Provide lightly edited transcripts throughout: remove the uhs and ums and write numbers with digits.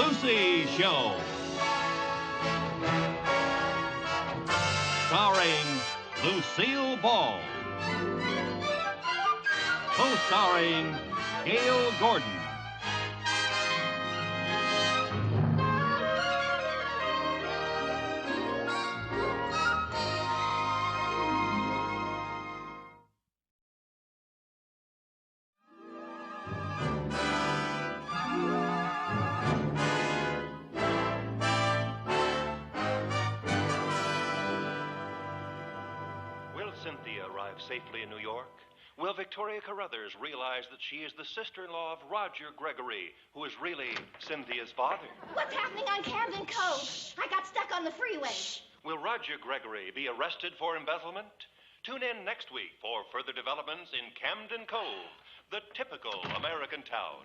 Lucy Show. Starring Lucille Ball. Co-starring Gail Gordon. Cynthia arrive safely in New York? Will Victoria Carruthers realize that she is the sister-in-law of Roger Gregory, who is really Cynthia's father? What's happening on Camden Cove? Shh. I got stuck on the freeway. Shh. Will Roger Gregory be arrested for embezzlement? Tune in next week for further developments in Camden Cove, the typical American town.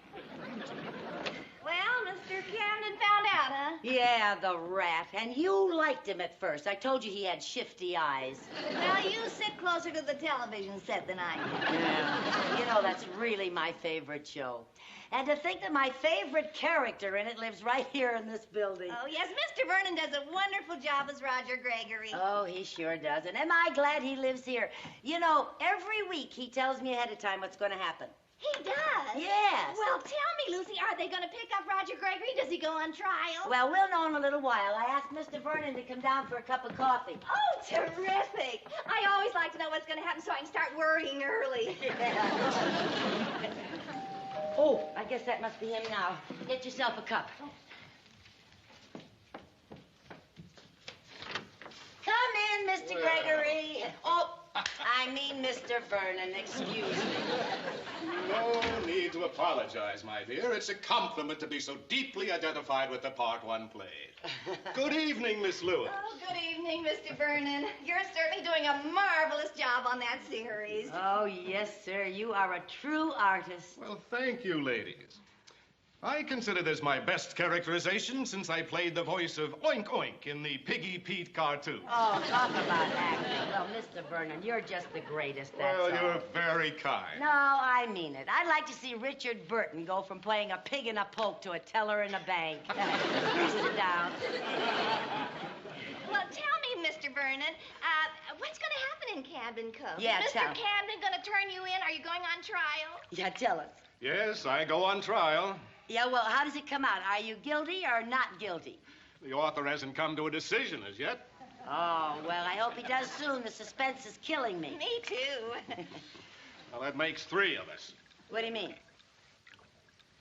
Well, Mr. Camden found out, huh? Yeah, the rat. And you liked him at first. I told you he had shifty eyes. Well, you sit closer to the television set than I do. Yeah. You know, that's really my favorite show. And to think that my favorite character in it lives right here in this building. Oh, yes, Mr. Vernon does a wonderful job as Roger Gregory. Oh, he sure does. And am I glad he lives here? You know, every week he tells me ahead of time what's going to happen. He does? Yes. Well, tell me, Lucy, are they going to pick up Roger Gregory? Does he go on trial? Well, we'll know in a little while. I asked Mr. Vernon to come down for a cup of coffee. Oh, terrific. I always like to know what's going to happen so I can start worrying early. Yeah. Oh, I guess that must be him now. Get yourself a cup. Come in, Mr. Gregory. Oh, I mean Mr. Vernon, excuse me. No need to apologize, my dear. It's a compliment to be so deeply identified with the part one played. Good evening, Miss Lewis. Oh, good evening, Mr. Vernon. You're certainly doing a marvelous job on that series. Oh, yes, sir. You are a true artist. Well, thank you, ladies. I consider this my best characterization since I played the voice of Oink Oink in the Piggy Pete cartoon. Oh, talk about acting. Well, Mr. Vernon, you're just the greatest, that's all. Well, you're very kind. No, I mean it. I'd like to see Richard Burton go from playing a pig in a poke to a teller in a bank. Please sit down. Well, tell me, Mr. Vernon, what's going to happen in Camden Cove? Yeah, Is tell Mr. me. Camden going to turn you in? Are you going on trial? Yeah, tell us. Yes, I go on trial. Yeah, well, how does it come out? Are you guilty or not guilty? The author hasn't come to a decision as yet. Oh, well, I hope he does soon. The suspense is killing me. Me too. Well, that makes three of us. What do you mean?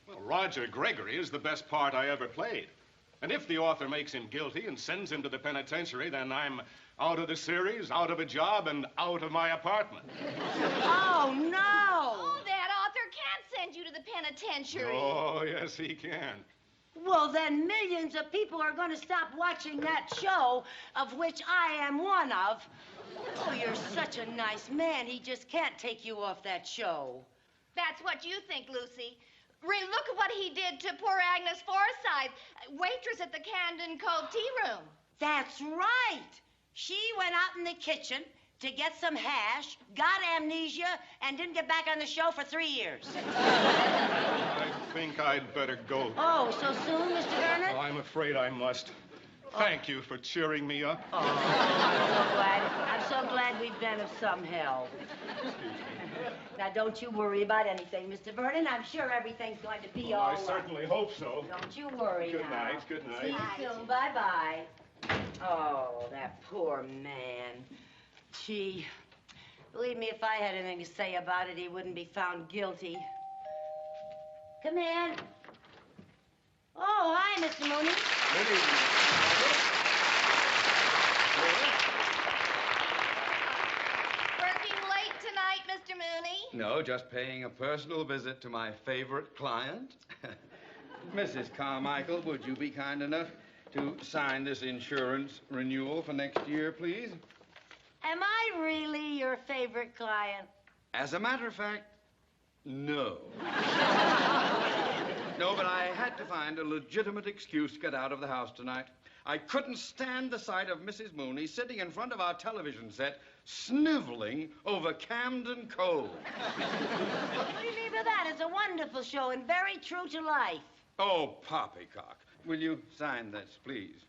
Well, Roger Gregory is the best part I ever played. And if the author makes him guilty and sends him to the penitentiary, then I'm out of the series, out of a job, and out of my apartment. Oh, no! Oh, that author can't send you to the penitentiary. Oh, yes, he can. Well, then millions of people are going to stop watching that show, of which I am one of. Oh, you're such a nice man. He just can't take you off that show. That's what you think, Lucy. Look at what he did to poor Agnes Forsythe, waitress at the Camden Cove tea room. That's right. She went out in the kitchen to get some hash, got amnesia, and didn't get back on the show for 3 years. I think I'd better go. Oh, so soon, Mr. Vernon? Oh, I'm afraid I must. Thank you for cheering me up. Oh, I'm so glad we've been of some help. Now, don't you worry about anything, Mr. Vernon. I'm sure everything's going to be all I right. certainly hope so. Don't you worry Good now. night, good night. See you soon. Bye-bye. Oh, that poor man. Gee, believe me, if I had anything to say about it, he wouldn't be found guilty. Come in. Oh, hi, Mr. Mooney. Good evening. Working late tonight, Mr. Mooney? No, just paying a personal visit to my favorite client. Mrs. Carmichael, would you be kind enough to sign this insurance renewal for next year, please? Am I really your favorite client? As a matter of fact, no. No, but I had to find a legitimate excuse to get out of the house tonight. I couldn't stand the sight of Mrs. Mooney sitting in front of our television set, sniveling over Camden Cove. What do you mean by that? It's a wonderful show and very true to life. Oh, poppycock. will you sign this, please?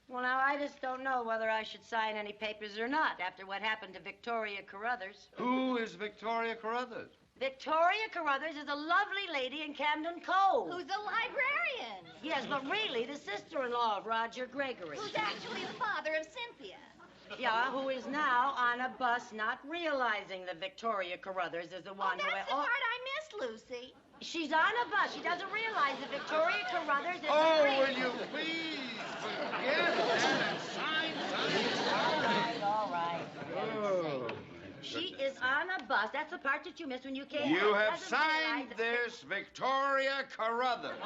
Well, now, I just don't know whether I should sign any papers or not after what happened to Victoria Carruthers. Who is Victoria Carruthers? Victoria Carruthers is a lovely lady in Camden Cove. Who's a librarian? Yes, but really the sister-in-law of Roger Gregory. Who's actually the father of Cynthia? Yeah, who is now on a bus not realizing that Victoria Carruthers is the one who... That's the part I missed, Lucy. She's on a bus. She doesn't realize that Victoria Carruthers is... Oh, will you please forget that and sign? All right. Oh. She is on a bus. That's the part that you missed when you came You out. have Doesn't signed realize this, Victoria Carruthers.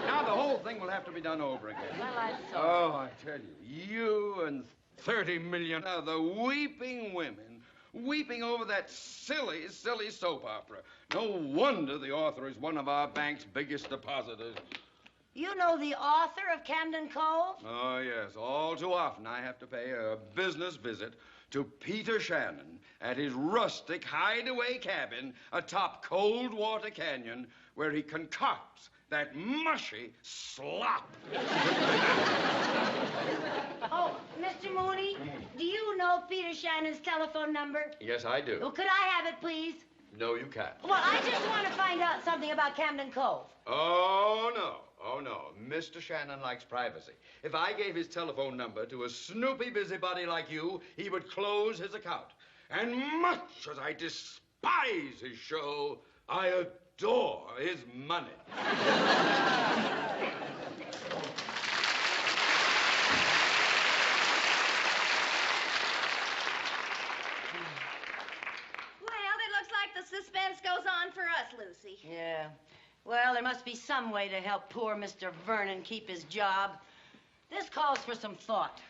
Now the whole thing will have to be done over again. Well, I'm sorry. Oh, I tell you and 30 million other weeping women weeping over that silly, silly soap opera. No wonder the author is one of our bank's biggest depositors. You know the author of Camden Cove? Oh, yes. All too often I have to pay a business visit to Peter Shannon at his rustic hideaway cabin atop Coldwater Canyon, where he concocts that mushy slop. Oh, Mr. Mooney, do you know Peter Shannon's telephone number? Yes, I do. Well, could I have it, please? No, you can't. Well, I just want to find out something about Camden Cove. Oh, no. Oh, no. Mr. Shannon likes privacy. If I gave his telephone number to a snoopy busybody like you, he would close his account. And much as I despise his show, I adore his money. Well, it looks like the suspense goes on for us, Lucy. Yeah. Well, there must be some way to help poor Mr. Vernon keep his job. This calls for some thought.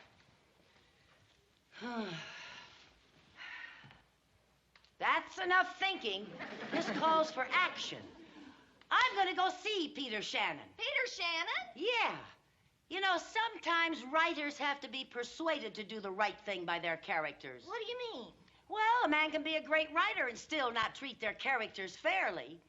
That's enough thinking. This calls for action. I'm going to go see Peter Shannon. Peter Shannon? Yeah. You know, sometimes writers have to be persuaded to do the right thing by their characters. What do you mean? Well, a man can be a great writer and still not treat their characters fairly.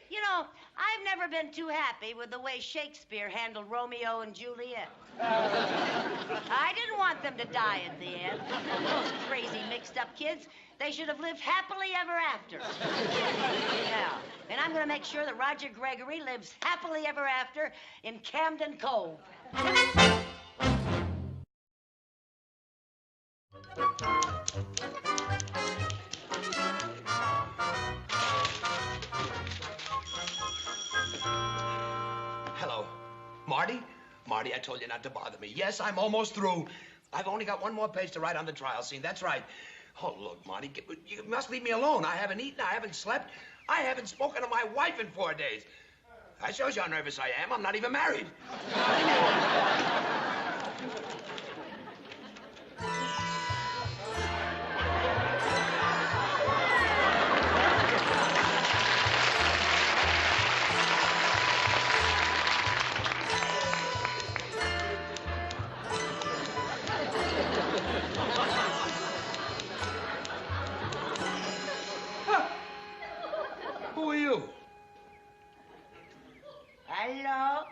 You know, I've never been too happy with the way Shakespeare handled Romeo and Juliet. I didn't want them to die at the end. Those crazy mixed-up kids, they should have lived happily ever after. Yeah, and I'm going to make sure that Roger Gregory lives happily ever after in Camden Cove. Hello. Marty? Marty, I told you not to bother me. Yes, I'm almost through. I've only got one more page to write on the trial scene. That's right. Oh, look, Marty, you must leave me alone. I haven't eaten, I haven't slept. I haven't spoken to my wife in 4 days. That shows you how nervous I am. I'm not even married. Who are you? Hello?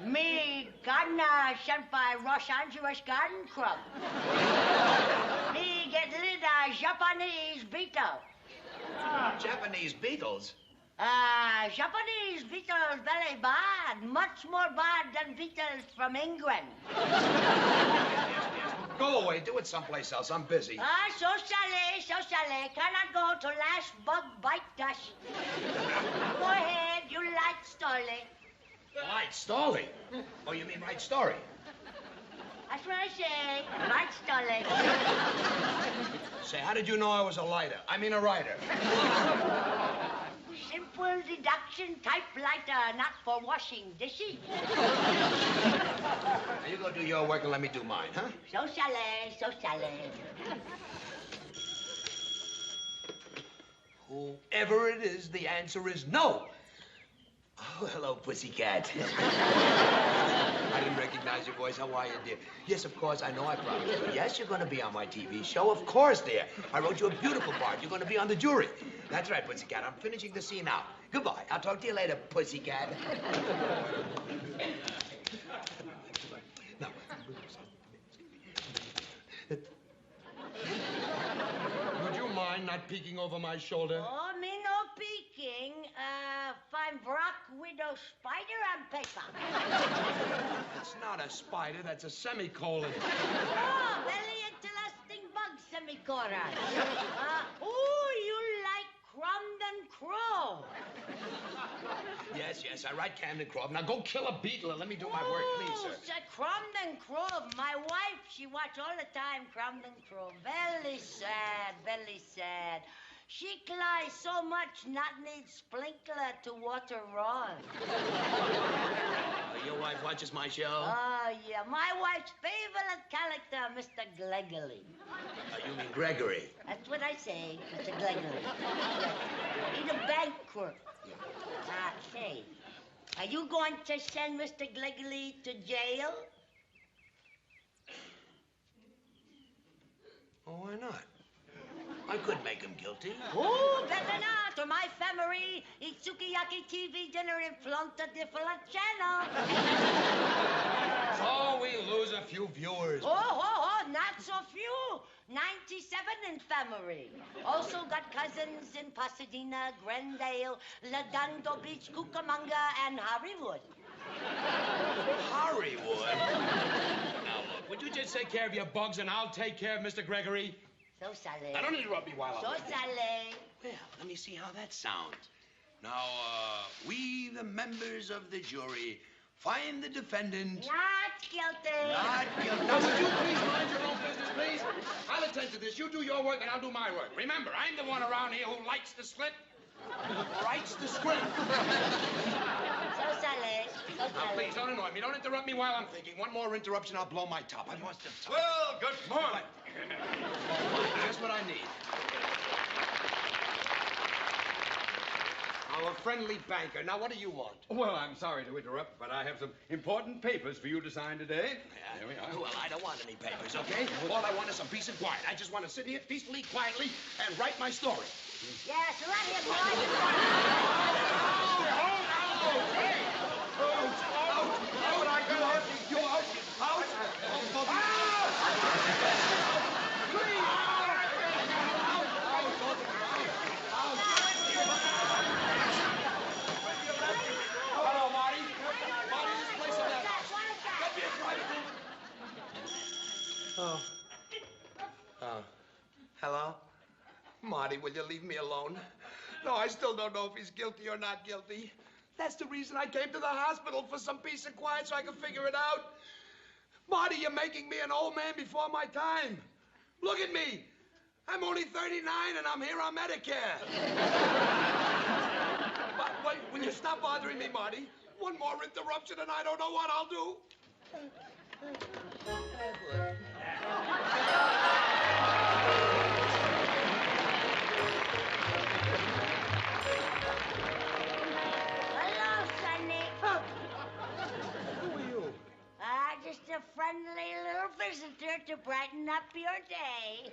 Me, gardener sent by Los Angeles Garden Club. Me get little Japanese beetle. Japanese beetles? Japanese beetles very bad. Much more bad than beetles from England. Go away. Do it someplace else. I'm busy. Socially. Cannot go to last bug bite dust. Go ahead, you like story. Light story? Oh, you mean right story? That's what I say. Like story. Say, how did you know I was a lighter? I mean a writer. Simple deduction typewriter, not for washing dishes. Now, you go do your work and let me do mine, huh? Socially. Whoever it is, the answer is no. Oh, hello, pussycat. I didn't recognize recognize your voice. How are you, dear? Yes, of course, I know I promised you. Yes, you're going to be on my TV show. Of course, dear. I wrote you a beautiful part. You're going to be on the jury. That's right, Pussycat. I'm finishing the scene now. Goodbye. I'll talk to you later, Pussycat. Now. Would you mind not peeking over my shoulder? Oh, me no peeking. Find Brock Widow Spider on paper. It's not a spider. That's a semicolon. Oh, very interesting bug, semicolon. You like Crumden Crow. Yes, I write Camden Crow. Now go kill a beetle and let me do my work, please, sir. Crumden Crow. My wife, she watch all the time Crumden Crow. Very sad, very sad. She cries so much, not need sprinkler to water Ron. Your wife watches my show? Oh, yeah. My wife's favorite character, Mr. Gregory. You mean Gregory? That's what I say, Mr. Gregory. He's a bank clerk. Say, are you going to send Mr. Gregory to jail? Oh, why not? I could make him guilty. Oh, better not, or my family eats sukiyaki TV dinner in front of different channel. So we lose a few viewers. Oh, not so few. 97 in family. Also got cousins in Pasadena, Glendale, Redondo Beach, Cucamonga, and Hollywood. Hollywood? Now, look, would you just take care of your bugs and I'll take care of Mr. Gregory? So sale. Now, don't interrupt me while I'm... So sale. Well, let me see how that sounds. Now, we, the members of the jury, find the defendant... Not guilty. Not guilty. Now, would you please mind your own business, please? I'll attend to this. You do your work and I'll do my work. Remember, I'm the one around here who likes the slip, writes the script. So sale. Now, please, don't annoy me. Don't interrupt me while I'm thinking. One more interruption, I'll blow my top. I must have... Well, good morning. Just what I need. Our friendly banker. Now, what do you want? Well, I'm sorry to interrupt, but I have some important papers for you to sign today. There we are. Well, I don't want any papers, okay? All I want is some peace and quiet. I just want to sit here peacefully, quietly, and write my story. Yes, let him go. Hey! I can help you. Out! Hello, Marty. Marty, this place is that house. Get me a private room. Oh. Hello? Marty, will you leave me alone? No, I still don't know if he's guilty or not guilty. That's the reason I came to the hospital, for some peace and quiet so I can figure it out. Marty, you're making me an old man before my time. Look at me. I'm only 39 and I'm here on Medicare. But wait, will you stop bothering me, Marty? One more interruption and I don't know what I'll do. Hello, Sonny. Who are you? Just a friendly little visitor to brighten up your day.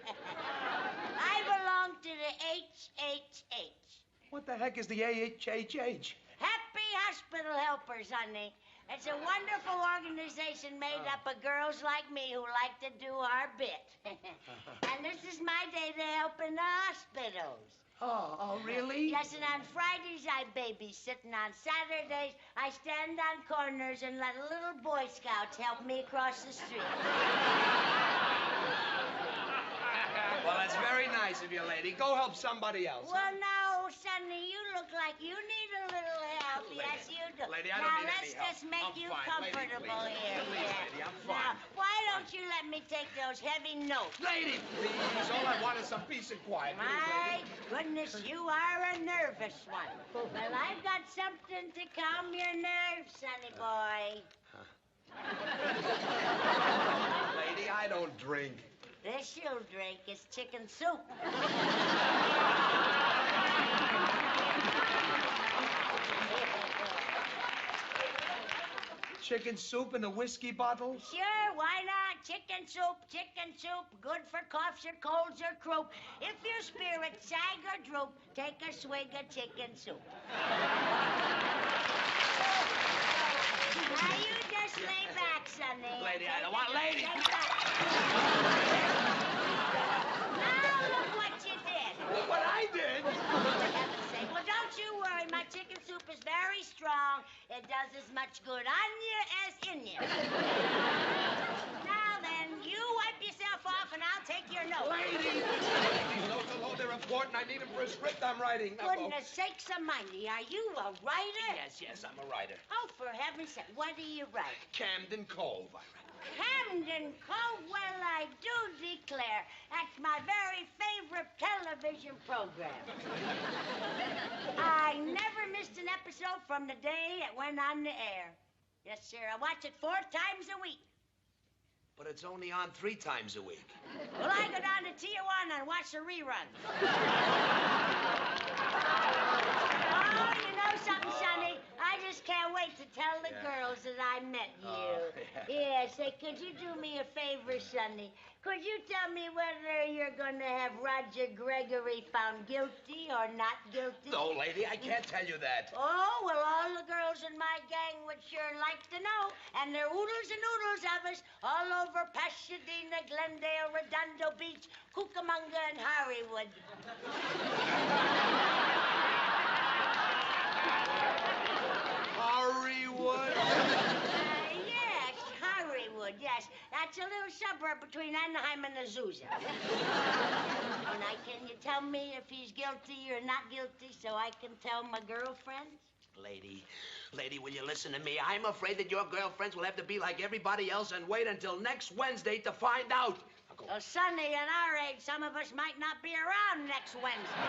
I belong to the HHH. What the heck is the AHHH? Happy Hospital Helpers, honey. It's a wonderful organization made up of girls like me who like to do our bit. And this is my day to help in the hospitals. Oh, really? Yes, and on Fridays I babysit, and on Saturdays I stand on corners and let little Boy Scouts help me across the street. Well, that's very nice of you, lady. Go help somebody else. Well, now, Sonny, you look like you need a little help. Lady, yes, you do. lady, I don't now, need let's any help. just make I'm you fine. comfortable Lady, here. please, yeah. lady, I'm fine. Now, why don't you let me take those heavy notes? Lady, please. All I want is some peace and quiet. Please, My lady. goodness, you are a nervous one. Well, I've got something to calm your nerves, Sonny boy. Lady, I don't drink. This you'll drink is chicken soup. Chicken soup in a whiskey bottle? Sure, why not? Chicken soup, good for coughs or colds or croup. If your spirits sag or droop, take a swig of chicken soup. Now you just lay back, Sonny. Lady, I don't want lady. Now look what you did. Look what I did. For heaven's sake. Well, don't you worry. My chicken soup is very strong. It does as much good on you as in you. Now then, you wipe yourself off and I'll take your notes. Lady! These notes are low, they're important. I need them for a script I'm writing. Now, go. Goodness sakes almighty, are you a writer? Yes, I'm a writer. Oh, for heaven's sake, what do you write? Camden Cove, I write. Camden Cove? Well, I do declare. That's my very favorite television program. I never missed an episode from the day it went on the air. Yes, sir, I watch it 4 times a week. But it's only on 3 times a week. Well, I go down to Tijuana and watch the reruns. Oh, you know something, Sonny? I just can't wait to tell the girls that I met you. Oh, Yeah, say, could you do me a favor, Sonny? Could you tell me whether you're going to have Roger Gregory found guilty or not guilty? No, lady, I can't tell you that. Oh, well, all the girls in my gang would sure like to know. And there are oodles and oodles of us all over Pasadena, Glendale, Redondo Beach, Cucamonga, and Hollywood. Hollywood? Yes, Hollywood, yes. That's a little suburb between Anaheim and Azusa. Now, can you tell me if he's guilty or not guilty so I can tell my girlfriends? Lady, will you listen to me? I'm afraid that your girlfriends will have to be like everybody else and wait until next Wednesday to find out. Well, Sonny, at our age, some of us might not be around next Wednesday.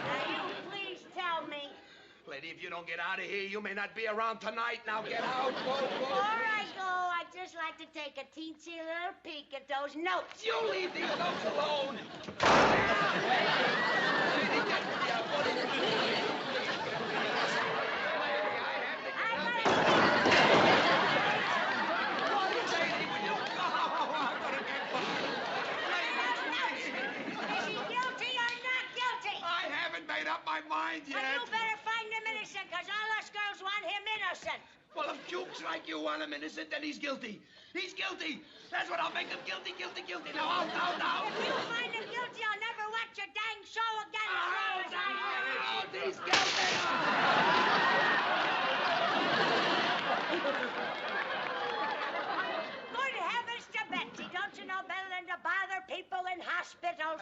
Now, you please tell me. Lady, if you don't get out of here, you may not be around tonight. Now get out. Go. Before I go, I'd just like to take a teensy little peek at those notes. You leave these notes alone. Lady, get me out. What are you doing? Is he guilty or not guilty? I haven't made up my mind yet. Well, you better find him innocent, because all us girls want him innocent. Well, if jukes like you want him innocent, then he's guilty. He's guilty. That's what I'll make him guilty. Now, out. If you find him guilty, I'll never watch your dang show again. Out. He's guilty. Good heavens to Betsy. Don't you know better than to bother people in hospitals?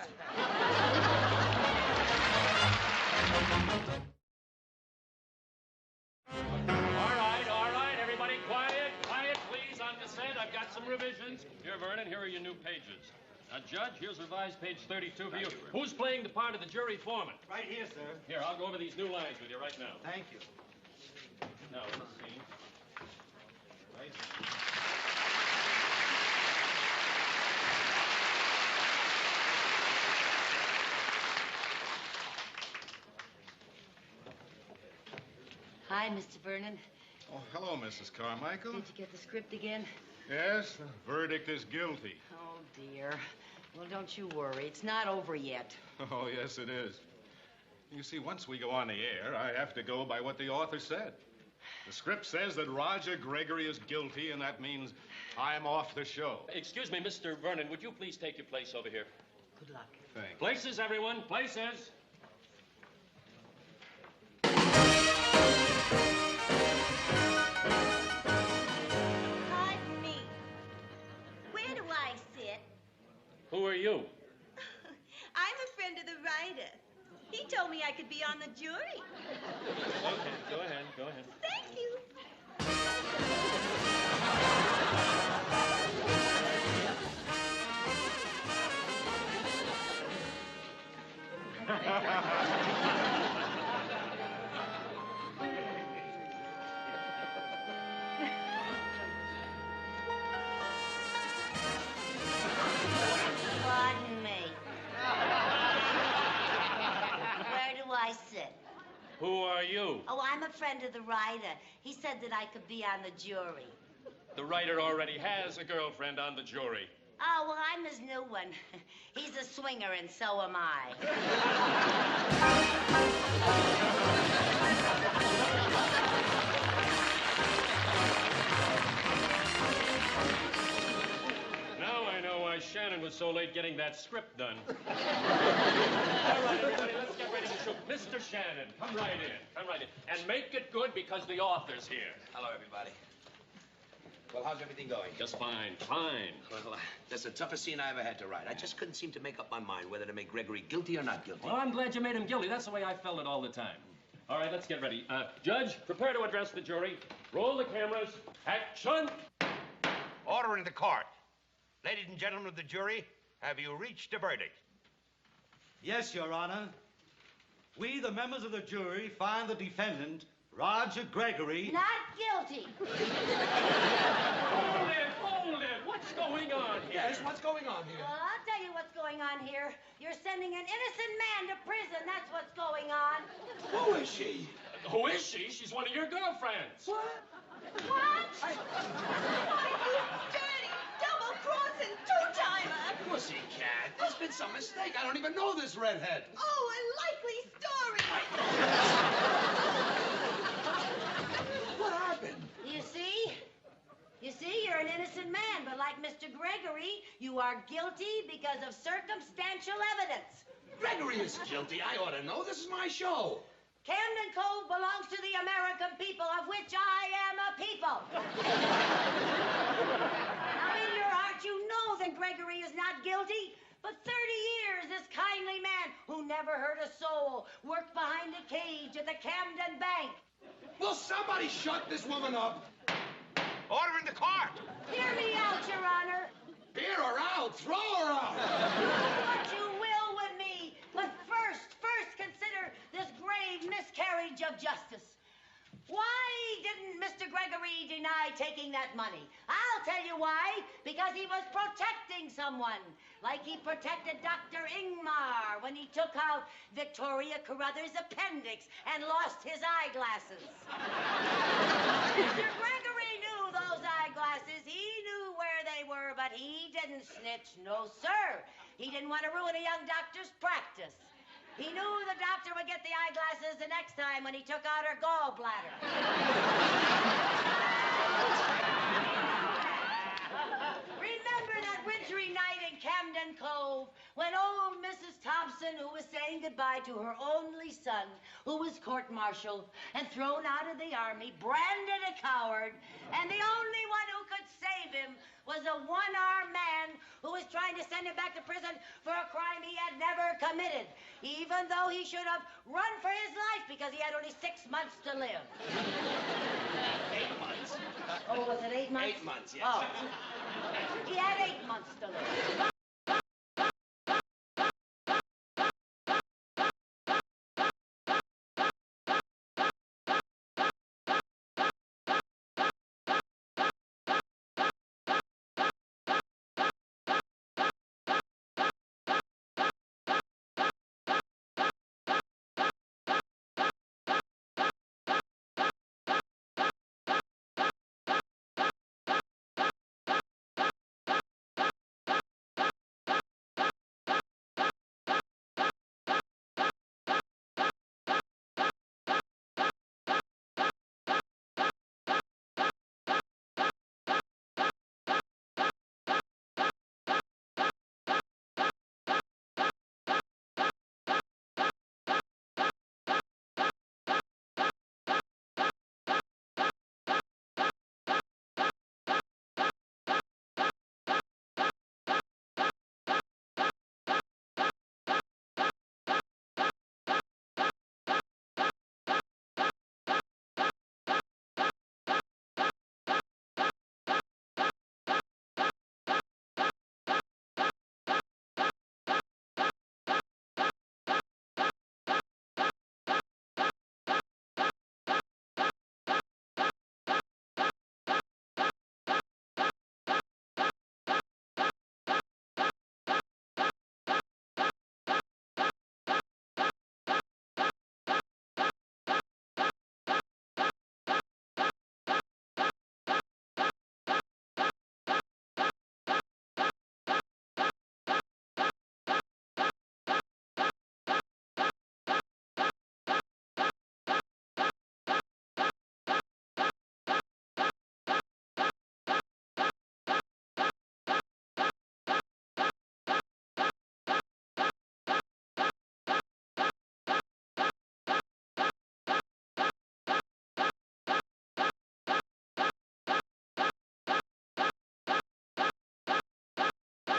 All right, everybody, quiet, please, on dissent. I've got some revisions. Here, Vernon, here are your new pages. Now, Judge, here's revised page 32 for you. Who's playing the part of the jury foreman? Right here, sir. Here, I'll go over these new lines with you right now. Thank you. Now, let's see. Right. Hi, Mr. Vernon. Oh, hello, Mrs. Carmichael. Did you get the script again? Yes, the verdict is guilty. Oh, dear. Well, don't you worry. It's not over yet. Oh, yes, it is. You see, once we go on the air, I have to go by what the author said. The script says that Roger Gregory is guilty, and that means I'm off the show. Excuse me, Mr. Vernon, would you please take your place over here? Good luck. Thanks. Places, everyone, places. Pardon me. Where do I sit? Who are you? I'm a friend of the writer. He told me I could be on the jury. Okay, go ahead. Thank you. Pardon me. Where do I sit? Who are you? you? Oh, I'm a friend of the writer. He said that I could be on the jury. The writer already has a girlfriend on the jury. Oh, well, I'm his new one. He's a swinger, and so am I. Now I know why Shannon was so late getting that script done. All right, everybody, let's get ready to shoot. Mr. Shannon, come right in. Come right in. And make it good because the author's here. Hello, everybody. Well, how's everything going? Just fine, fine. Well, that's the toughest scene I ever had to write. I just couldn't seem to make up my mind whether to make Gregory guilty or not guilty. Well, I'm glad you made him guilty. That's the way I felt it all the time. All right, let's get ready. Judge, prepare to address the jury. Roll the cameras. Action! Order in the court. Ladies and gentlemen of the jury, have you reached a verdict? Yes, Your Honor. We, the members of the jury, find the defendant, Roger Gregory... Not guilty. Hold it. What's going on here? Yes, what's going on here? Well, I'll tell you what's going on here. You're sending an innocent man to prison. That's what's going on. Who is she? Who is she? She's one of your girlfriends. What? What? Why, you dirty, double-crossing two-timer! Pussycat, there's been some mistake. I don't even know this redhead. Oh, a likely story. What happened? You see? You see, you're an innocent man, but like Mr. Gregory, you are guilty because of circumstantial evidence. Gregory is guilty. I ought to know. This is my show. Camden Cove belongs to the American people, of which I am a people. Now, in your heart, you know that Gregory is not guilty. But 30 years, this kindly man who never hurt a soul worked behind a cage at the Camden Bank. Will somebody shut this woman up? Order in the court. Hear me out, Your Honor. Hear her out. Throw her out. Do what you will with me, but first consider this grave miscarriage of justice. Why didn't Mr. Gregory deny taking that money? I'll tell you why. Because he was protecting someone. Like he protected Dr. Ingmar when he took out Victoria Carruthers' appendix and lost his eyeglasses. Mr. Gregory knew those eyeglasses. He knew where they were, but he didn't snitch. No, sir. He didn't want to ruin a young doctor's practice. He knew the doctor would get the eyeglasses the next time when he took out her gallbladder. Remember that wintry night in Camden Cove when old Mrs. Thompson, who was saying goodbye to her only son, who was court-martialed and thrown out of the army, branded a coward, and the only one who could save him was a one-armed man who was trying to send him back to prison for a crime he had never committed, even though he should have run for his life because he had only 6 months to live. 8 months. Oh, was it 8 months? 8 months, yes. Oh. He had 8 months to live.